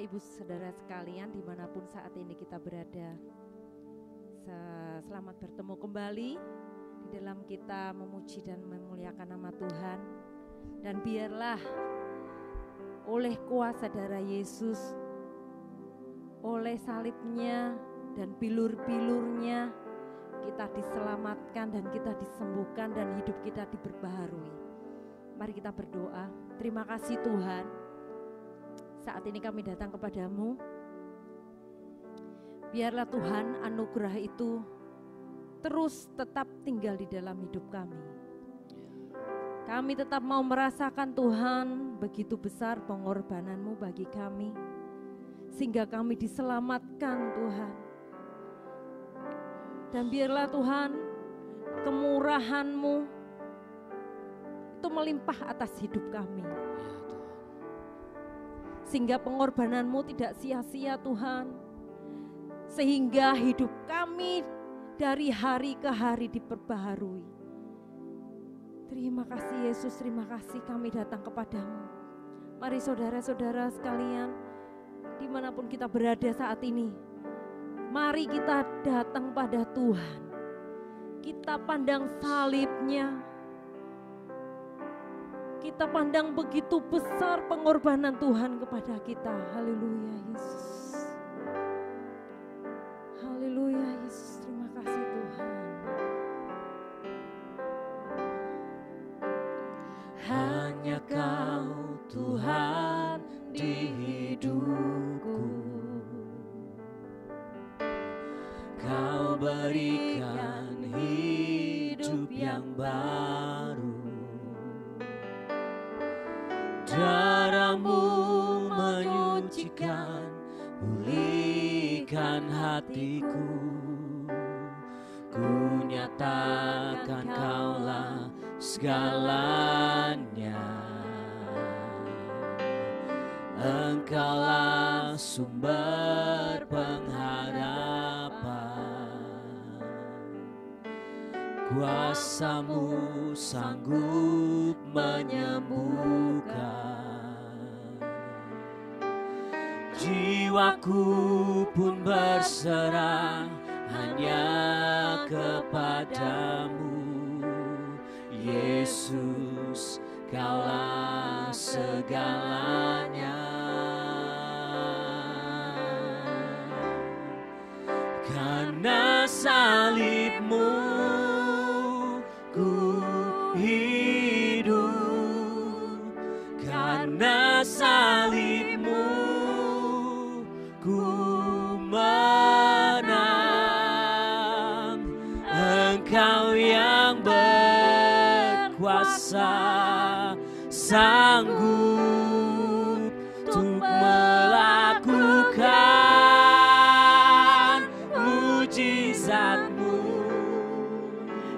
Ibu saudara sekalian dimanapun saat ini kita berada, selamat bertemu kembali di dalam kita memuji dan memuliakan nama Tuhan. Dan biarlah oleh kuasa darah Yesus, oleh salibnya dan bilur-bilurnya kita diselamatkan dan kita disembuhkan dan hidup kita diperbaharui. Mari kita berdoa. Terima kasih Tuhan, saat ini kami datang kepadamu. Biarlah Tuhan anugerah itu terus tetap tinggal di dalam hidup kami. Kami tetap mau merasakan Tuhan begitu besar pengorbanan-Mu bagi kami, sehingga kami diselamatkan Tuhan. Dan biarlah Tuhan kemurahan-Mu itu melimpah atas hidup kami, sehingga pengorbanan-Mu tidak sia-sia Tuhan, sehingga hidup kami dari hari ke hari diperbaharui. Terima kasih Yesus, terima kasih kami datang kepadamu. Mari saudara-saudara sekalian, dimanapun kita berada saat ini, mari kita datang pada Tuhan. Kita pandang salibnya, kita pandang begitu besar pengorbanan Tuhan kepada kita. Haleluya Yesus. Haleluya Yesus, terima kasih Tuhan. Hanya Kau Tuhan di hidupku, Kau berikan hidup yang baru. Darah-Mu menyucikan, pulihkan hatiku. Ku nyatakan Kaulah segalanya. Engkaulah sumber pengharapan. Kuasa-Mu sanggup menyembuhkan. Jiwaku pun berserah hanya kepadamu. Yesus, Kaulah segalanya. Karena salib-Mu ku hidup, karena salib-Mu ku menang. Engkau yang berkuasa, sanggup untuk melakukan mujizat-Mu.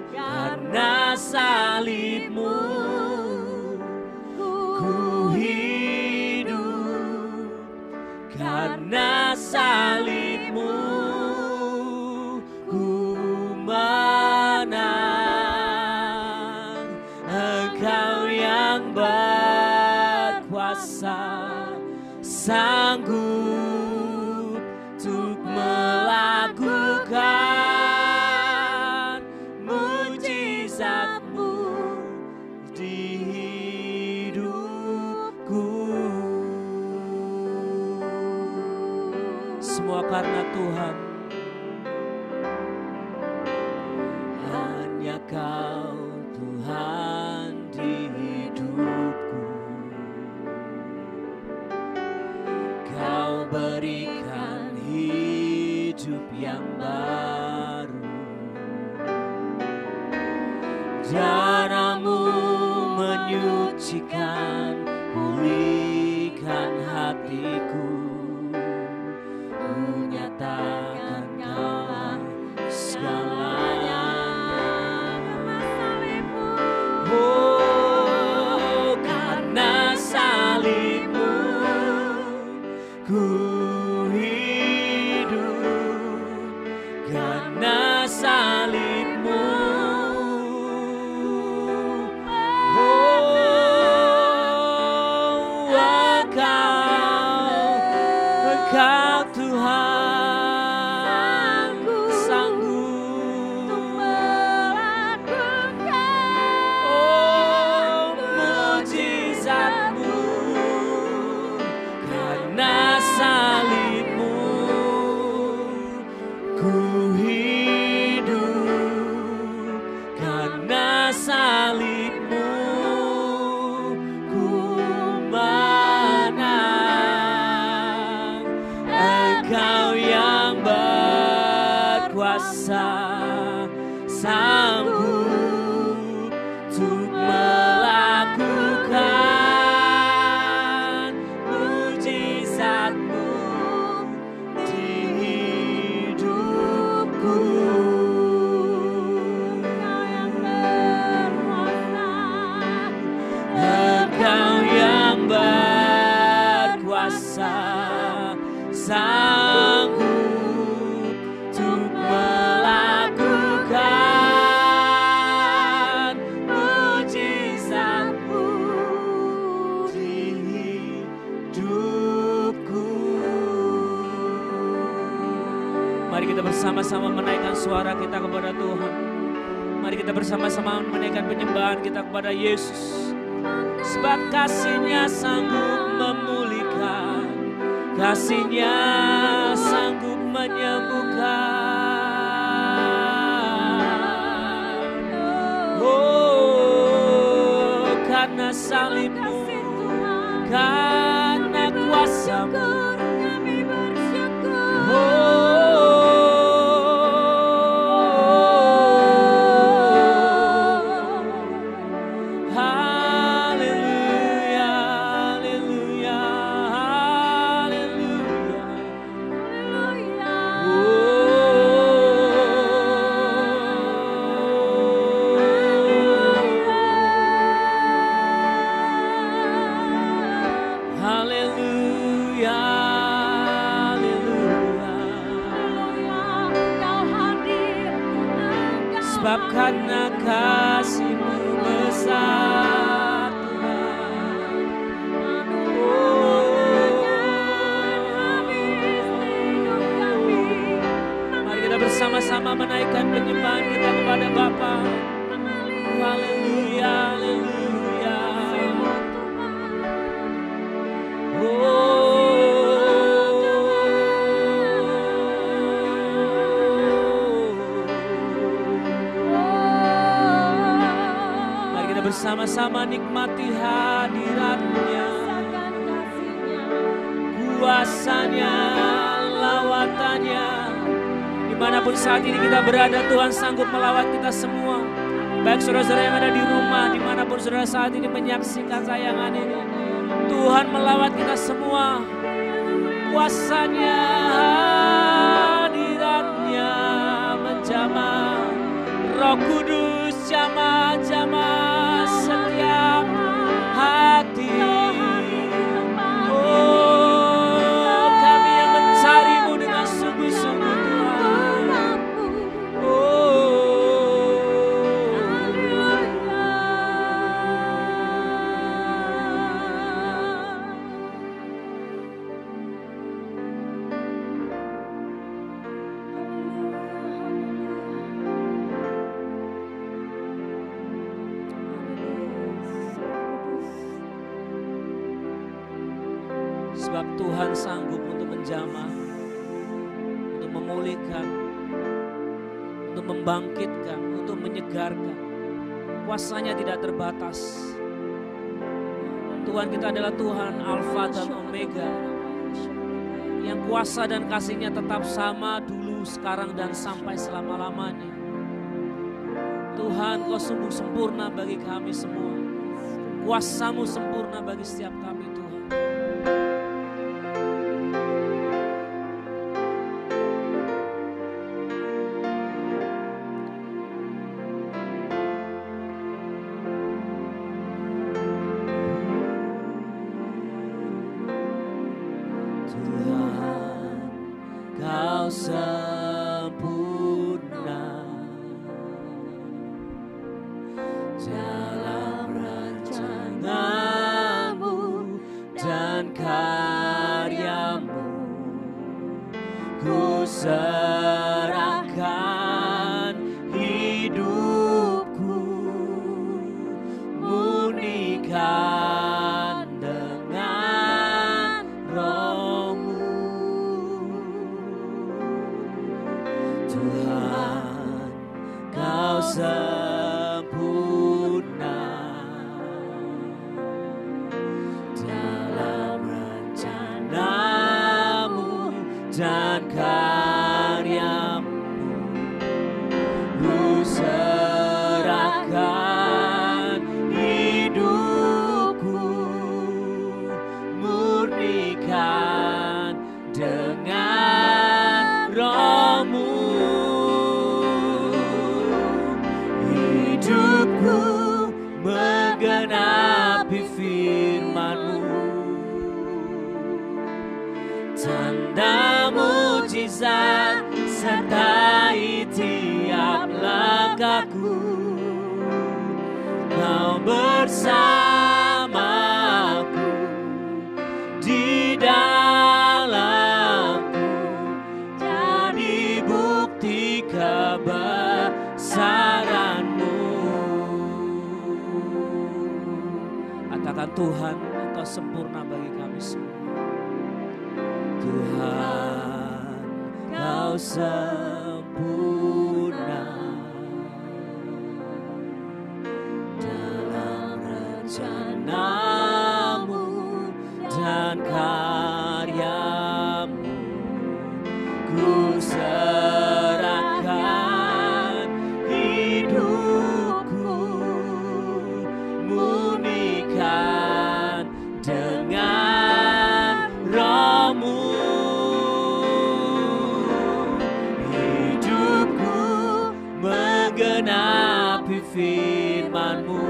Karena salib-Mu ku hidup, karena salib-Mu ku menang. Engkau yang berkuasa, sanggup untuk melakukan mujizat-Mu di hidupku. Semua karena Tuhan. Hanya Kau Tuhan di hidupku, Kau berikan hidup yang baru. Darah-Mu menyucikan, pulihkan hatiku. Ku nyatakan Kaulah segalanya. Oh, karena salib-Mu ku hidup, karena salib-Mu oh, Engkau Engkau Tuhan sanggup melakukan oh mujizat-Mu karena salib-Mu ku hidup karena salib-Mu ku menang. Engkau yang berkuasa sanggup untuk melakukan mujizat-Mu di hidupku. Engkau yang berkuasa sanggup untuk melakukan mujizat-Mu di hidupku. Mari kita bersama-sama menaikkan suara kita kepada Tuhan. Mari kita bersama-sama menaikkan penyembahan kita kepada Yesus. Sebab kasih-Nya sanggup memulihkan, kasih-Nya sanggup menyembuhkan. Oh, karena salib-Mu, karena kuasa-Mu. Sebab karena kasih-Mu besar Tuhan. Mari kita bersama-sama menaikkan penyembahan kita kepada Bapa. Haleluya, haleluya. Bersama-sama nikmati hadirat-Nya, kuasa-Nya, lawatannya. Dimanapun saat ini kita berada, Tuhan sanggup melawat kita semua. Baik saudara-saudara yang ada di rumah, dimanapun saudara saat ini menyaksikan tayangan ini, Tuhan melawat kita semua. Kuasa-Nya, hadirat-Nya menjamah. Roh Kudus jamah-jamah setiap hati. Oh, kami yang mencari-Mu dengan sungguh-sungguh Tuhan. Sebab Tuhan sanggup untuk menjamah, untuk memulihkan, untuk membangkitkan, untuk menyegarkan. Kuasa-Nya tidak terbatas. Tuhan kita adalah Tuhan Alfa dan Omega, yang kuasa dan kasih-Nya tetap sama dulu, sekarang, dan sampai selama-lamanya. Tuhan, Kau sungguh sempurna bagi kami semua. Kuasa-Mu sempurna bagi setiap kami, Tuhan. Sempurna dalam rancangan-Mu dan karya-Mu. serahkan hidupku, murnikan dengan Roh-Mu. Tuhan, Kau sempurna dalam rencana-Mu dan karya-Mu. Ku serahkan hidupku, murnikan dengan Roh-Mu. Hidupku menggenapi firman-Mu, tanda mujizat sertai tiap langkahku. Kau bersamaku di dalamku, jadi bukti kebesaran-Mu. Katakan, Tuhan, Engkau sempurna bagi kami semua. Tuhan, Kau sempurna dalam rencana-Mu dan karya-Mu. Ku serahkan hidupku, murnikan dengan Roh-Mu. Hidupku menggenapi firman-Mu,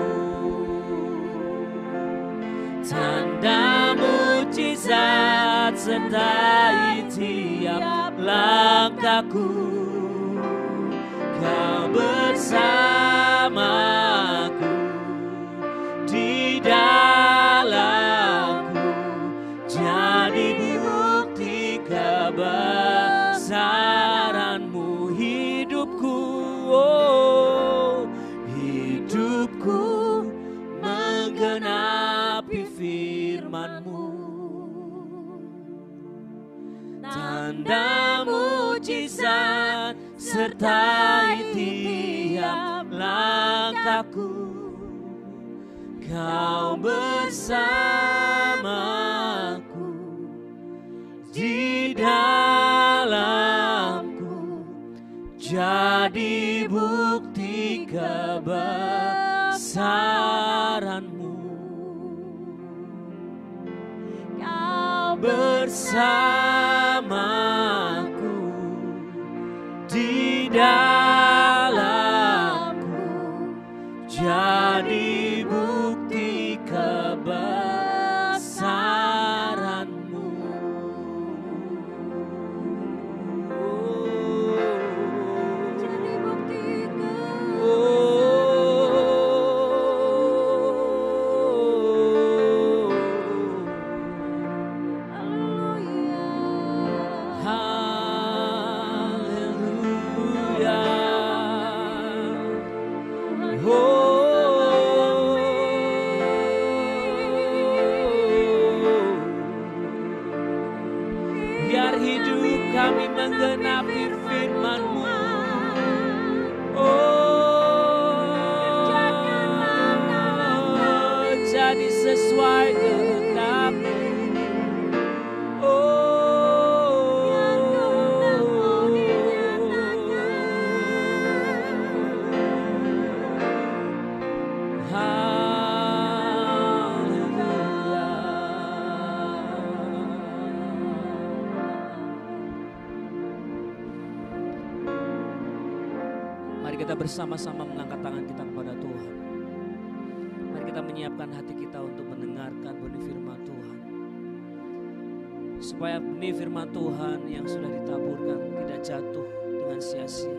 tanda mujizat sertai tiap langkahku. Kau bersamaku di dalamku, jadi bukti kebesaran-Mu. Hidupku, oh, hidupku menggenapi firman-Mu, tanda mujizat sertai tiap langkahku. Kau bersamaku di dalamku, jadi bukti kebesaran-Mu. Kau bersamaku di dalamku, jadi bukti kebesaran-Mu. Jadi bukti biar hidup kami menggenapi firman-Mu. Oh, jadi sesuai kehendak-Mu. Mari kita bersama-sama mengangkat tangan kita kepada Tuhan. Mari kita menyiapkan hati kita untuk mendengarkan benih firman Tuhan. Supaya benih firman Tuhan yang sudah ditaburkan tidak jatuh dengan sia-sia,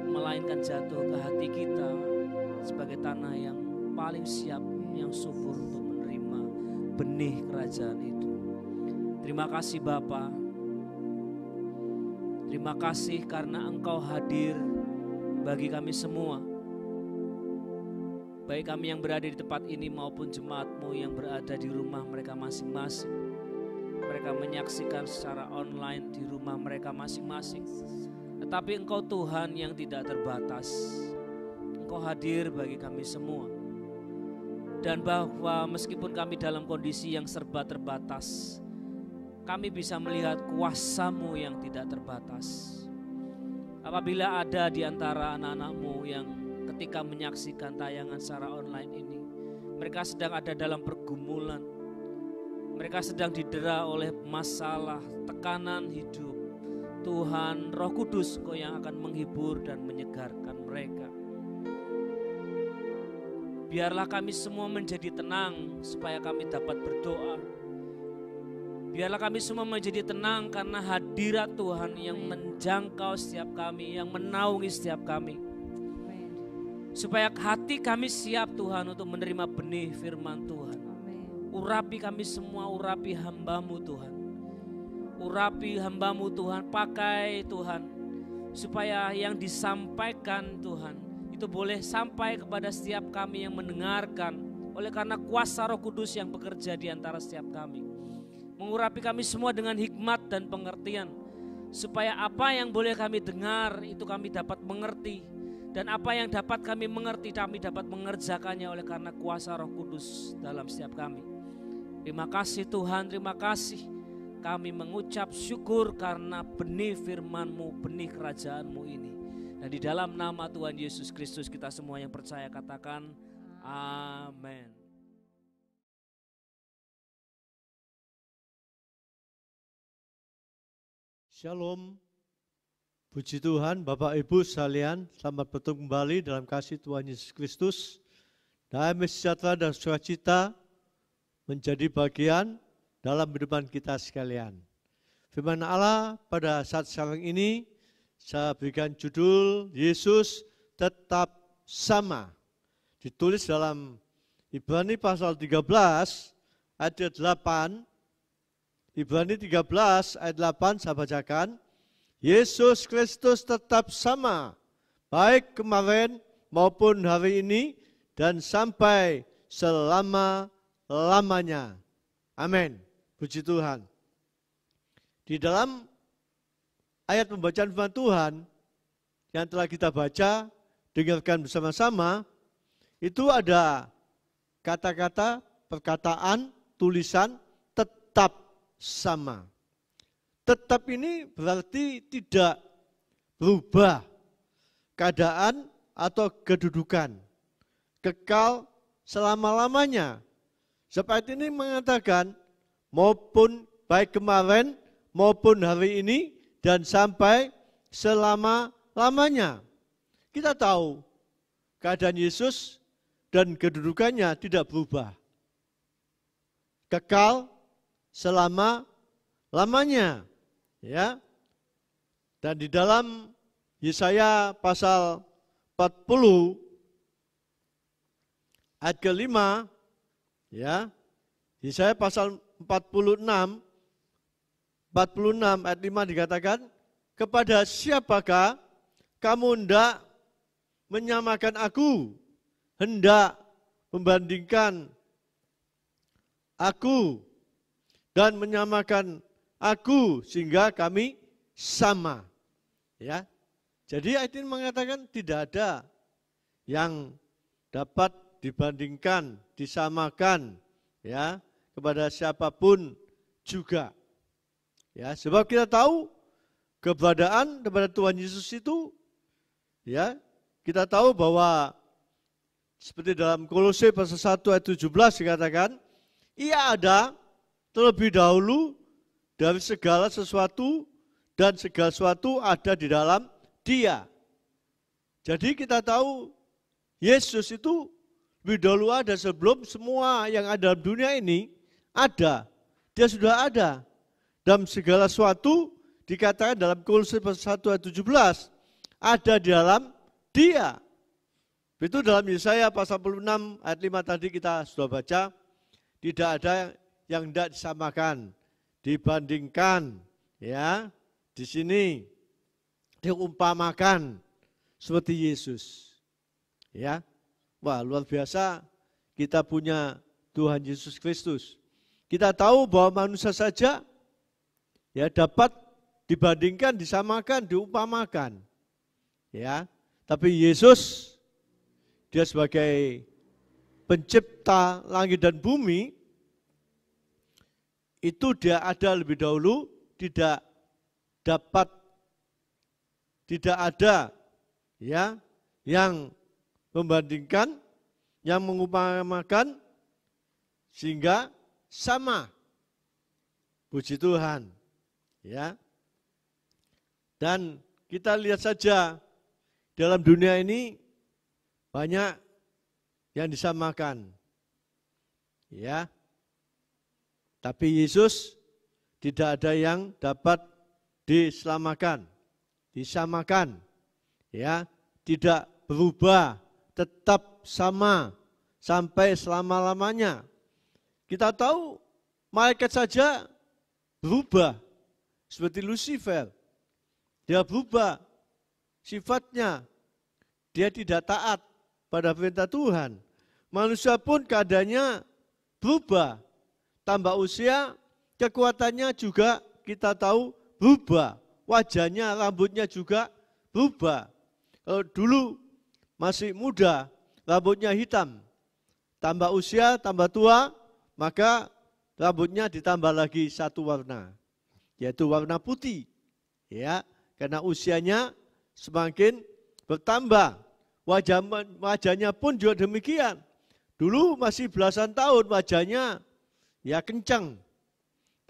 melainkan jatuh ke hati kita sebagai tanah yang paling siap, yang subur untuk menerima benih kerajaan itu. Terima kasih Bapa. Terima kasih karena Engkau hadir bagi kami semua. Baik kami yang berada di tempat ini maupun jemaat-Mu yang berada di rumah mereka masing-masing. Mereka menyaksikan secara online di rumah mereka masing-masing. Tetapi Engkau Tuhan yang tidak terbatas. Engkau hadir bagi kami semua. Dan bahwa meskipun kami dalam kondisi yang serba terbatas, kami bisa melihat kuasa-Mu yang tidak terbatas. Apabila ada di antara anak-anak-Mu yang ketika menyaksikan tayangan secara online ini, mereka sedang ada dalam pergumulan, mereka sedang didera oleh masalah, tekanan hidup, Tuhan Roh Kudus Engkau yang akan menghibur dan menyegarkan mereka. Biarlah kami semua menjadi tenang supaya kami dapat berdoa. Biarlah kami semua menjadi tenang karena hadirat Tuhan yang menjangkau setiap kami, yang menaungi setiap kami. Supaya hati kami siap Tuhan untuk menerima benih firman Tuhan. Urapi kami semua, urapi hamba-Mu Tuhan. Urapi hamba-Mu Tuhan, pakai Tuhan. Supaya yang disampaikan Tuhan itu boleh sampai kepada setiap kami yang mendengarkan. Oleh karena kuasa Roh Kudus yang bekerja di antara setiap kami. Mengurapi kami semua dengan hikmat dan pengertian. Supaya apa yang boleh kami dengar itu kami dapat mengerti. Dan apa yang dapat kami mengerti, kami dapat mengerjakannya oleh karena kuasa Roh Kudus dalam setiap kami. Terima kasih Tuhan, terima kasih. Kami mengucap syukur karena benih firman-Mu, benih kerajaan-Mu ini. Dan di dalam nama Tuhan Yesus Kristus kita semua yang percaya katakan amin. Shalom. Puji Tuhan, Bapak Ibu sekalian, selamat bertemu kembali dalam kasih Tuhan Yesus Kristus. Damai sejahtera dan sukacita menjadi bagian dalam kehidupan kita sekalian. Firman Allah pada saat sekarang ini, saya berikan judul Yesus tetap sama. Ditulis dalam Ibrani pasal 13 ayat 8. Ibrani 13 ayat 8 saya bacakan. Yesus Kristus tetap sama, baik kemarin maupun hari ini dan sampai selama-lamanya. Amin. Puji Tuhan. Di dalam ayat pembacaan firman Tuhan yang telah kita baca, dengarkan bersama-sama, itu ada kata-kata, perkataan, tulisan tetap sama. Tetap ini berarti tidak berubah keadaan atau kedudukan, kekal selama-lamanya. Seperti ini mengatakan maupun baik kemarin maupun hari ini dan sampai selama-lamanya. Kita tahu keadaan Yesus dan kedudukannya tidak berubah, kekal selama-lamanya. Ya, dan di dalam Yesaya pasal 40 ayat ke-5, ya, Yesaya pasal 46 ayat 5 dikatakan, kepada siapakah kamu hendak menyamakan aku, hendak membandingkan aku dan menyamakan aku sehingga kami sama. Ya. Jadi ayat ini mengatakan tidak ada yang dapat dibandingkan, disamakan ya kepada siapapun juga. Ya, sebab kita tahu keberadaan kepada Tuhan Yesus itu ya, kita tahu bahwa seperti dalam Kolose pasal 1 ayat 17 dikatakan, ia ada terlebih dahulu dari segala sesuatu dan segala sesuatu ada di dalam Dia. Jadi kita tahu Yesus itu lebih dahulu ada sebelum semua yang ada dalam dunia ini ada. Dia sudah ada. Dalam segala sesuatu dikatakan dalam Kolose pasal 1 ayat 17 ada di dalam Dia. Itu dalam Yesaya pasal 46 ayat 5 tadi kita sudah baca, tidak ada yang tidak disamakan, dibandingkan, ya. Di sini diumpamakan seperti Yesus. Ya. Wah, luar biasa kita punya Tuhan Yesus Kristus. Kita tahu bahwa manusia saja ya dapat dibandingkan, disamakan, diumpamakan. Ya. Tapi Yesus dia sebagai pencipta langit dan bumi itu dia ada lebih dahulu, tidak ada ya yang membandingkan, yang mengumpamakan sehingga sama. Puji Tuhan. Ya. Dan kita lihat saja dalam dunia ini banyak yang disamakan. Ya. Tapi Yesus tidak ada yang dapat disamakan, ya, tidak berubah, tetap sama sampai selama-lamanya. Kita tahu malaikat saja berubah, seperti Lucifer, dia berubah sifatnya, dia tidak taat pada perintah Tuhan. Manusia pun keadaannya berubah. Tambah usia, kekuatannya juga kita tahu berubah. Wajahnya, rambutnya juga berubah. Kalau dulu masih muda, rambutnya hitam. Tambah usia, tambah tua, maka rambutnya ditambah lagi satu warna, yaitu warna putih. Ya, karena usianya semakin bertambah. Wajahnya pun juga demikian. Dulu masih belasan tahun wajahnya ya kencang,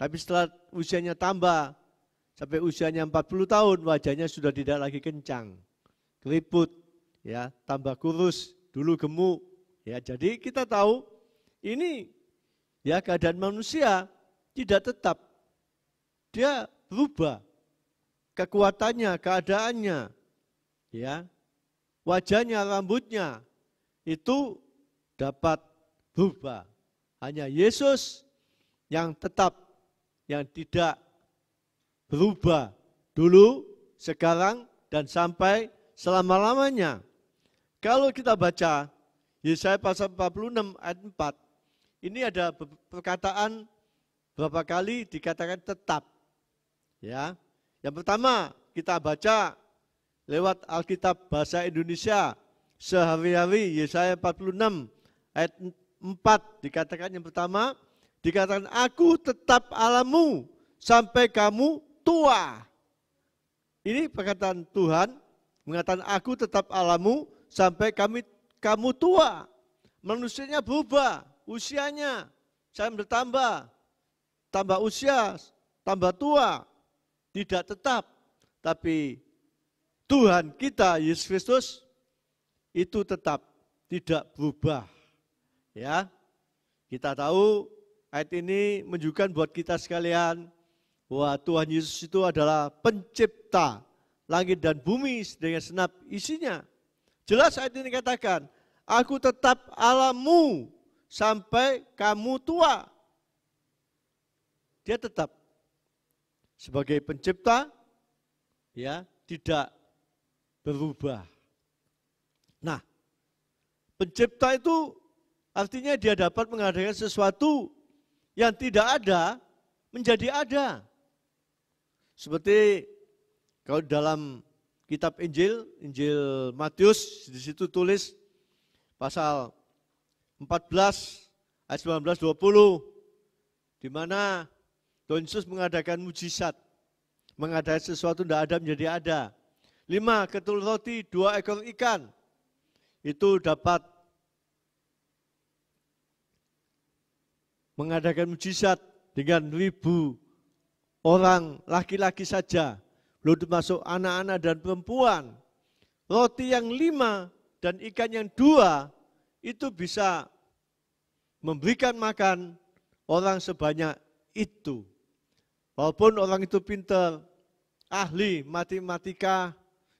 tapi setelah usianya tambah, sampai usianya 40 tahun, wajahnya sudah tidak lagi kencang, keriput, ya, tambah kurus, dulu gemuk, ya. Jadi kita tahu ini ya keadaan manusia tidak tetap, dia berubah, kekuatannya, keadaannya, ya, wajahnya, rambutnya itu dapat berubah. Hanya Yesus yang tetap, yang tidak berubah dulu, sekarang, dan sampai selama-lamanya. Kalau kita baca Yesaya pasal 46 ayat 4, ini ada perkataan berapa kali dikatakan tetap. Ya, yang pertama kita baca lewat Alkitab bahasa Indonesia sehari-hari, Yesaya 46 ayat 4 dikatakan yang pertama, dikatakan aku tetap Allahmu sampai kamu tua. Ini perkataan Tuhan mengatakan aku tetap Allahmu sampai kamu tua. Manusianya berubah, usianya saya bertambah, tambah usia, tambah tua, tidak tetap. Tapi Tuhan kita Yesus Kristus itu tetap tidak berubah. Ya, kita tahu ayat ini menunjukkan buat kita sekalian bahwa Tuhan Yesus itu adalah pencipta langit dan bumi dengan senap isinya. Jelas ayat ini katakan, aku tetap Allahmu sampai kamu tua. Dia tetap sebagai pencipta, ya, tidak berubah. Nah, pencipta itu artinya dia dapat mengadakan sesuatu yang tidak ada menjadi ada. Seperti kalau dalam kitab Injil Matius, di situ tulis pasal 14 ayat 19-20, di mana Tuhan Yesus mengadakan mujizat, mengadakan sesuatu tidak ada menjadi ada. 5 ketul roti, 2 ekor ikan, itu dapat mengadakan mujizat dengan 1.000 orang laki-laki saja, belum termasuk anak-anak dan perempuan. Roti yang 5 dan ikan yang 2 itu bisa memberikan makan orang sebanyak itu. Walaupun orang itu pintar, ahli matematika,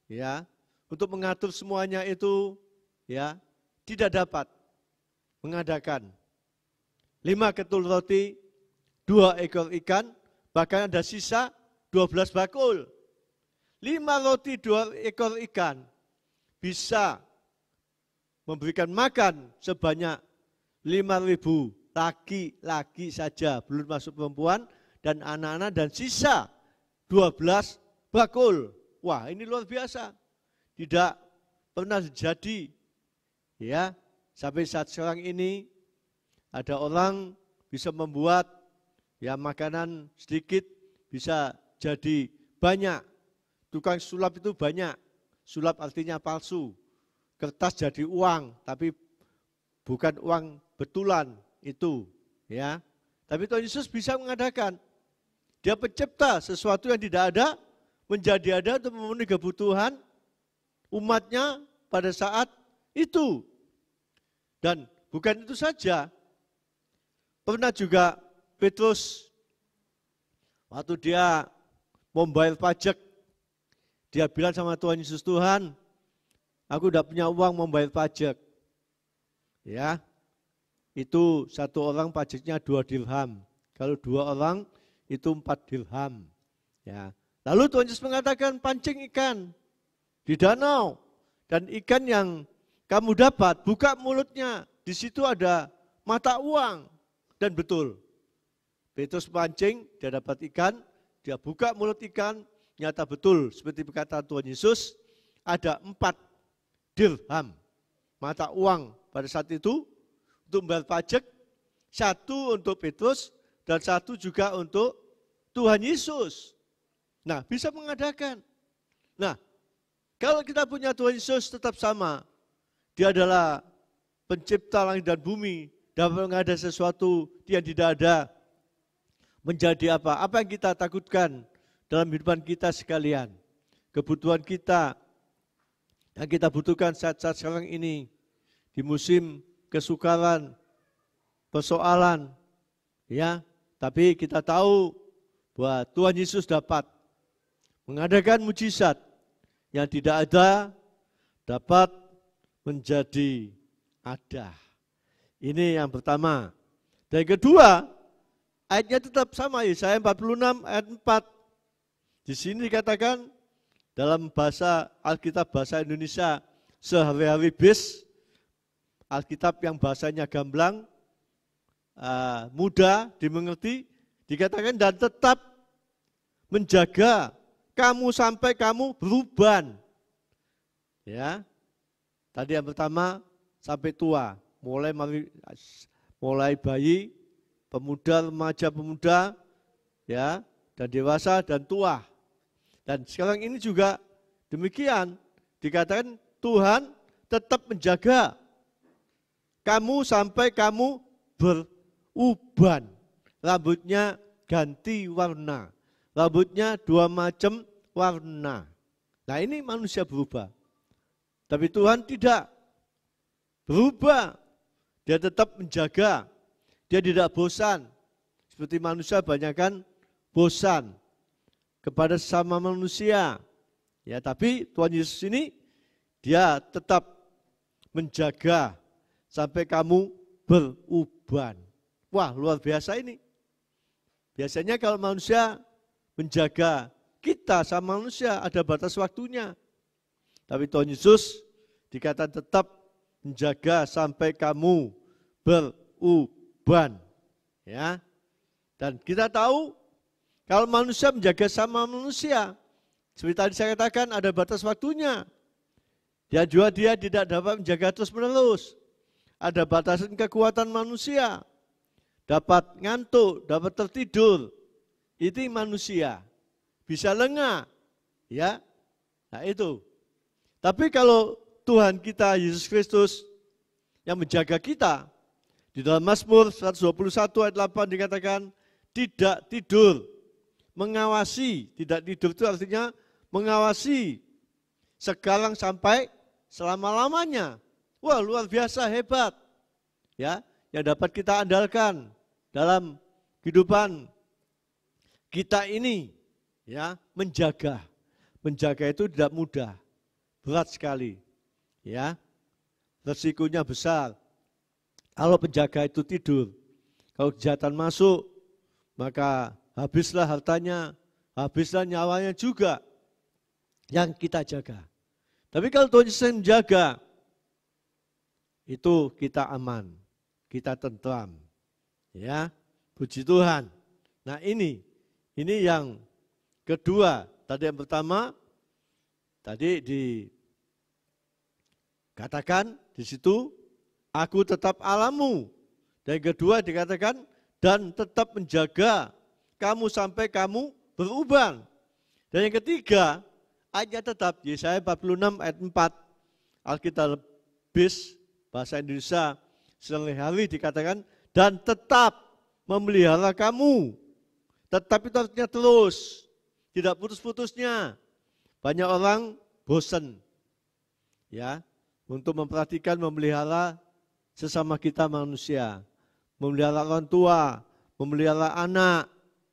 ya, untuk mengatur semuanya itu, ya, tidak dapat mengadakan 5 ketul roti, 2 ekor ikan, bahkan ada sisa 12 bakul. 5 roti 2 ekor ikan bisa memberikan makan sebanyak 5.000 laki-laki saja, belum masuk perempuan dan anak-anak, dan sisa 12 bakul. Wah, ini luar biasa. Tidak pernah terjadi. Ya, sampai saat sekarang ini ada orang bisa membuat ya makanan sedikit bisa jadi banyak. Tukang sulap itu banyak. Sulap artinya palsu. Kertas jadi uang, tapi bukan uang betulan itu, ya. Tapi Tuhan Yesus bisa mengadakan. Dia pencipta sesuatu yang tidak ada menjadi ada untuk memenuhi kebutuhan umatnya pada saat itu. Dan bukan itu saja. Pernah juga Petrus waktu dia membayar pajak, dia bilang sama Tuhan Yesus, Tuhan, aku tidak punya uang membayar pajak. Ya, itu satu orang pajaknya 2 dirham. Kalau 2 orang itu 4 dirham. Ya. Lalu Tuhan Yesus mengatakan, pancing ikan di danau. Dan ikan yang kamu dapat, buka mulutnya. Di situ ada mata uang. Dan betul, Petrus pancing, dia dapat ikan, dia buka mulut ikan, nyata betul seperti perkataan Tuhan Yesus, ada 4 dirham mata uang pada saat itu untuk membayar pajak, 1 untuk Petrus dan 1 juga untuk Tuhan Yesus. Nah, bisa mengadakan. Nah, kalau kita punya Tuhan Yesus tetap sama, dia adalah pencipta langit dan bumi, dapat mengada sesuatu yang tidak ada menjadi apa? Apa yang kita takutkan dalam kehidupan kita sekalian? Kebutuhan kita yang kita butuhkan saat-saat sekarang ini di musim kesukaran, persoalan, ya. Tapi kita tahu bahwa Tuhan Yesus dapat mengadakan mujizat yang tidak ada dapat menjadi ada. Ini yang pertama. Dan yang kedua, ayatnya tetap sama, Yesaya 46 ayat 4. Di sini dikatakan dalam bahasa Alkitab bahasa Indonesia sehari-hari bis, Alkitab yang bahasanya gamblang, mudah dimengerti, dikatakan dan tetap menjaga kamu sampai kamu beruban. Ya. Tadi yang pertama sampai tua, mulai bayi, pemuda, remaja, pemuda, ya, dan dewasa dan tua. Dan sekarang ini juga demikian, dikatakan Tuhan tetap menjaga kamu sampai kamu beruban. Rambutnya ganti warna, rambutnya 2 macam warna. Nah, ini manusia berubah. Tapi Tuhan tidak berubah. Dia tetap menjaga. Dia tidak bosan. Seperti manusia banyakkan bosan kepada sesama manusia. Ya, tapi Tuhan Yesus ini dia tetap menjaga sampai kamu beruban. Wah, luar biasa ini. Biasanya kalau manusia menjaga kita sama manusia ada batas waktunya. Tapi Tuhan Yesus dikatakan tetap menjaga sampai kamu beruban. Ya. Dan kita tahu kalau manusia menjaga sama manusia, seperti tadi saya katakan ada batas waktunya. Dia tidak dapat menjaga terus-menerus. Ada batasan kekuatan manusia. Dapat ngantuk, dapat tertidur. Itu manusia. Bisa lengah. Ya. Nah itu. Tapi kalau Tuhan kita Yesus Kristus yang menjaga kita, di dalam Mazmur 121 ayat 8 dikatakan tidak tidur, mengawasi. Tidak tidur itu artinya mengawasi sekarang sampai selama-lamanya. Wah, luar biasa, hebat. Ya, yang dapat kita andalkan dalam kehidupan kita ini, ya, menjaga. Menjaga itu tidak mudah, berat sekali. Ya, resikonya besar. Kalau penjaga itu tidur, kalau kejahatan masuk, maka habislah hartanya, habislah nyawanya juga. yang kita jaga. Tapi kalau Tuhan Yesus yang menjaga, itu kita aman, kita tentram. Ya, puji Tuhan. Nah ini yang kedua. Tadi yang pertama, tadi dikatakan di situ, aku tetap Allahmu. Dan yang kedua dikatakan, dan tetap menjaga kamu sampai kamu berubah. Dan yang ketiga, ayatnya tetap, Yesaya 46 ayat 4, Alkitab BIS, bahasa Indonesia sehari-hari dikatakan, dan tetap memelihara kamu. Tetap itu artinya terus, tidak putus-putusnya. Banyak orang bosan ya untuk memperhatikan, memelihara sesama kita manusia. Memelihara orang tua, memelihara anak,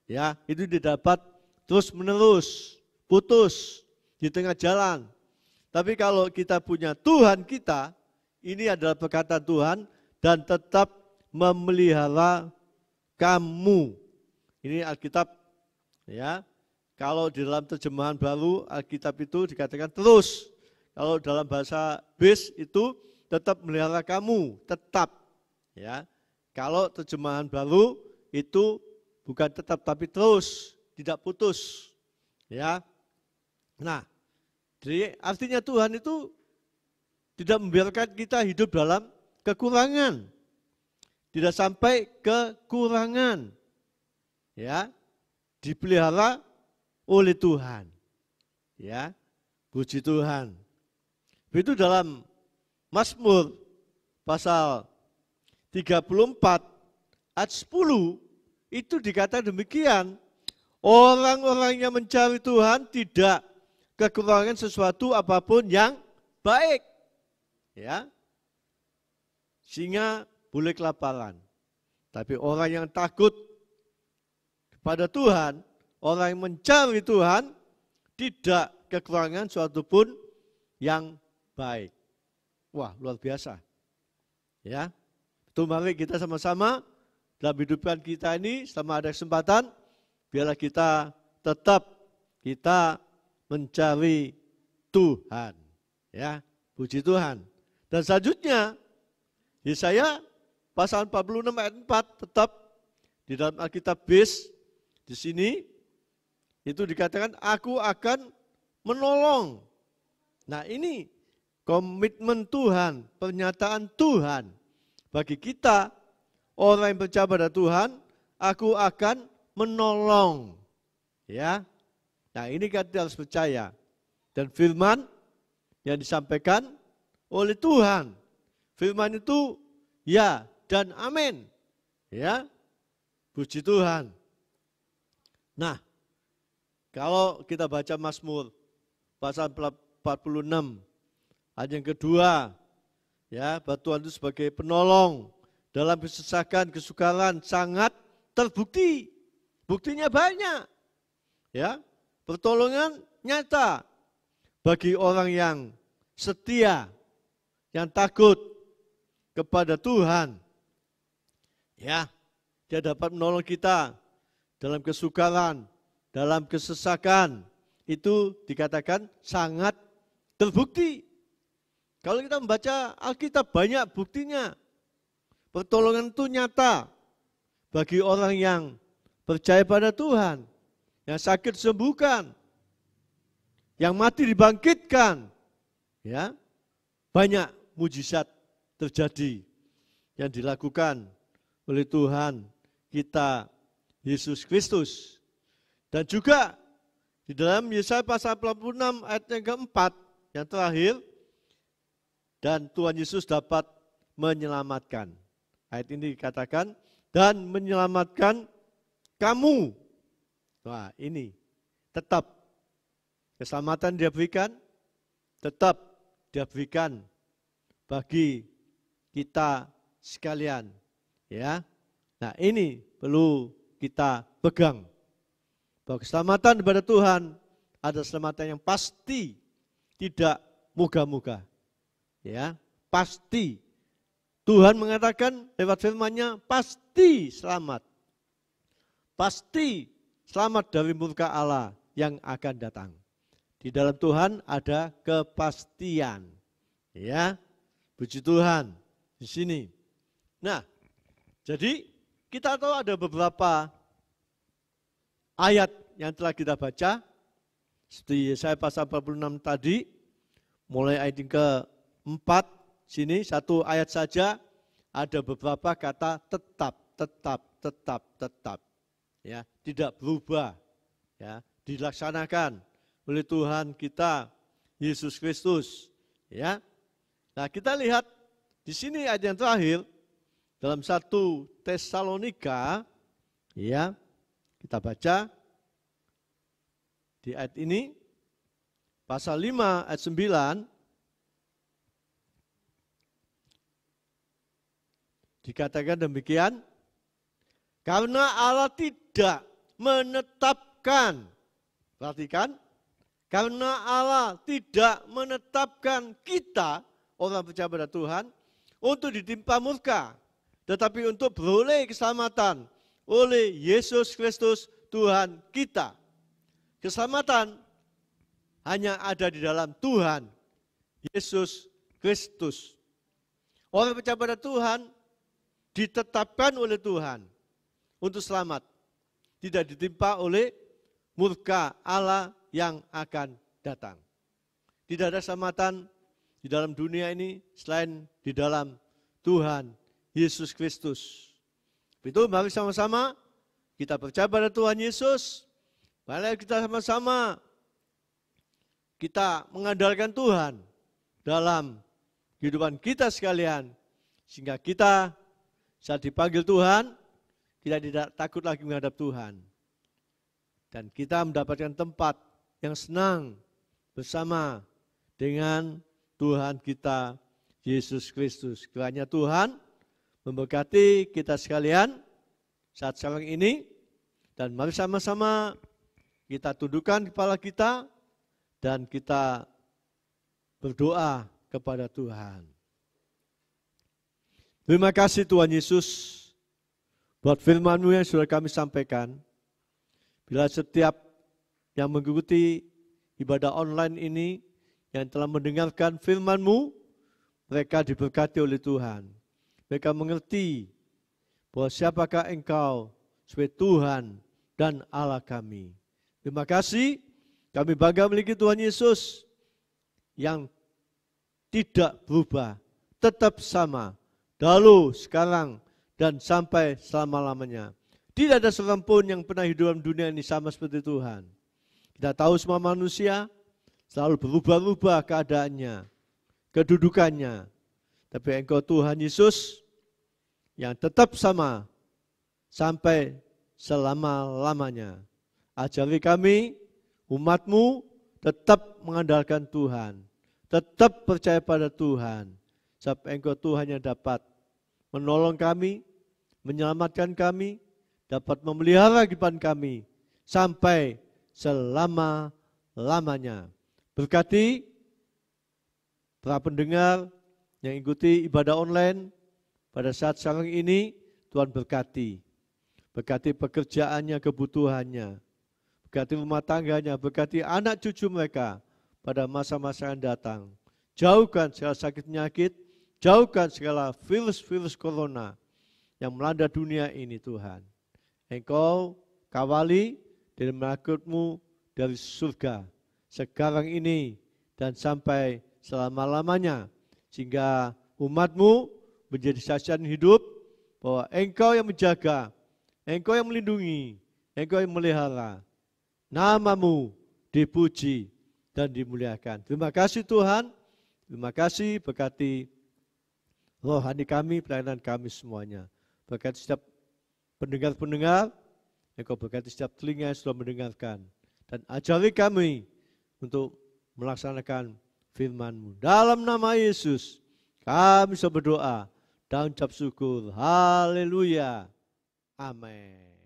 ya itu didapat terus menerus, putus di tengah jalan. Tapi kalau kita punya Tuhan kita, ini adalah perkataan Tuhan, dan tetap memelihara kamu. Ini Alkitab, ya. Kalau di dalam terjemahan baru Alkitab itu dikatakan terus. Kalau dalam bahasa BIS itu tetap melihara kamu, tetap, ya. Kalau terjemahan baru itu bukan tetap tapi terus, tidak putus. Ya. Nah, jadi artinya Tuhan itu tidak membiarkan kita hidup dalam kekurangan. Tidak sampai kekurangan. Ya. Dipelihara oleh Tuhan. Ya. Puji Tuhan. Itu dalam Mazmur pasal 34 ayat 10 itu dikatakan demikian, orang-orang yang mencari Tuhan tidak kekurangan sesuatu apapun yang baik, ya, sehingga boleh kelaparan. Tapi orang yang takut kepada Tuhan, orang yang mencari Tuhan tidak kekurangan sesuatu pun yang baik. Wah, luar biasa, ya. Itu mari kita sama-sama dalam hidupan kita ini, selama ada kesempatan, biarlah kita tetap mencari Tuhan. Ya, puji Tuhan. Dan selanjutnya, Yesaya pasal 46 ayat 4 tetap di dalam Alkitab BIS, di sini itu dikatakan, aku akan menolong. Nah ini komitmen Tuhan, pernyataan Tuhan. Bagi kita, orang yang percaya pada Tuhan, aku akan menolong. Ya. Nah ini kita harus percaya. Dan firman yang disampaikan oleh Tuhan. Firman itu ya dan amin. Ya. Puji Tuhan. Nah, kalau kita baca Mazmur pasal 46 ayat yang kedua, ya, bahwa Tuhan itu sebagai penolong dalam kesesakan, kesukaran sangat terbukti. Buktinya banyak. Ya, pertolongan nyata bagi orang yang setia, yang takut kepada Tuhan. Ya, Dia dapat menolong kita dalam kesukaran, dalam kesesakan. Itu dikatakan sangat terbukti. Kalau kita membaca Alkitab banyak buktinya. Pertolongan itu nyata bagi orang yang percaya pada Tuhan. Yang sakit sembuhkan. Yang mati dibangkitkan. Ya, banyak mujizat terjadi yang dilakukan oleh Tuhan kita Yesus Kristus. Dan juga di dalam Yesaya pasal 46 ayat yang keempat, yang terakhir, dan Tuhan Yesus dapat menyelamatkan. Ayat ini dikatakan, dan menyelamatkan kamu. Wah, ini tetap keselamatan dia berikan, tetap dia berikan bagi kita sekalian. Ya, nah ini perlu kita pegang. Bahwa keselamatan daripada Tuhan ada keselamatan yang pasti, tidak moga-moga. Ya, pasti. Tuhan mengatakan lewat firman-Nya pasti selamat. Pasti selamat dari murka Allah yang akan datang. Di dalam Tuhan ada kepastian. Ya, puji Tuhan di sini. Nah, jadi kita tahu ada beberapa ayat yang telah kita baca. Seperti Yesaya pasal 46 tadi, mulai ayat yang ke-4, sini satu ayat saja, ada beberapa kata tetap. Ya, tidak berubah. Ya, dilaksanakan oleh Tuhan kita Yesus Kristus. Ya. Nah, kita lihat di sini ayat yang terakhir dalam 1 Tesalonika, ya. Kita baca di ayat ini pasal 5 ayat 9 dikatakan demikian, karena Allah tidak menetapkan, perhatikan, karena Allah tidak menetapkan kita, orang percaya pada Tuhan, untuk ditimpa murka, tetapi untuk beroleh keselamatan oleh Yesus Kristus Tuhan kita. Keselamatan hanya ada di dalam Tuhan Yesus Kristus. Orang percaya pada Tuhan ditetapkan oleh Tuhan untuk selamat, tidak ditimpa oleh murka Allah yang akan datang. Tidak ada keselamatan di dalam dunia ini selain di dalam Tuhan Yesus Kristus. Itu mari sama-sama kita percaya pada Tuhan Yesus. Mari kita sama-sama kita mengandalkan Tuhan dalam kehidupan kita sekalian, sehingga kita saat dipanggil Tuhan, kita tidak takut lagi menghadap Tuhan. Dan kita mendapatkan tempat yang senang bersama dengan Tuhan kita Yesus Kristus. Kiranya Tuhan memberkati kita sekalian saat sekarang ini, dan mari sama-sama kita tundukkan kepala kita dan kita berdoa kepada Tuhan. Terima kasih Tuhan Yesus buat firman-Mu yang sudah kami sampaikan. Bila setiap yang mengikuti ibadah online ini, yang telah mendengarkan firman-Mu, mereka diberkati oleh Tuhan. Mereka mengerti bahwa siapakah Engkau sebagai Tuhan dan Allah kami. Terima kasih, kami bangga memiliki Tuhan Yesus yang tidak berubah, tetap sama, dahulu, sekarang, dan sampai selama-lamanya. Tidak ada seorang pun yang pernah hidup dalam dunia ini sama seperti Tuhan. Kita tahu semua manusia selalu berubah-ubah keadaannya, kedudukannya. Tapi Engkau Tuhan Yesus yang tetap sama sampai selama-lamanya. Ajari kami, umat-Mu, tetap mengandalkan Tuhan, tetap percaya pada Tuhan. Sebab Engkau Tuhan yang dapat menolong kami, menyelamatkan kami, dapat memelihara kehidupan kami sampai selama-lamanya. Berkati para pendengar yang ikuti ibadah online pada saat sekarang ini, Tuhan berkati. Berkati pekerjaannya, kebutuhannya. Berkati rumah tangganya, berkati anak cucu mereka pada masa-masa yang datang. Jauhkan segala sakit penyakit, jauhkan segala virus-virus corona yang melanda dunia ini Tuhan. Engkau kawali dan melakutmu dari surga sekarang ini dan sampai selama-lamanya. Sehingga umat-Mu menjadi saksian hidup bahwa Engkau yang menjaga, Engkau yang melindungi, Engkau yang melihara. Nama-Mu dipuji dan dimuliakan. Terima kasih Tuhan, terima kasih, berkati rohani kami, pelayanan kami semuanya. Berkati setiap pendengar-pendengar, Engkau berkati setiap telinga yang sudah mendengarkan. Dan ajari kami untuk melaksanakan firman-Mu. Dalam nama Yesus, kami sudah berdoa dan ucap syukur. Haleluya. Amin.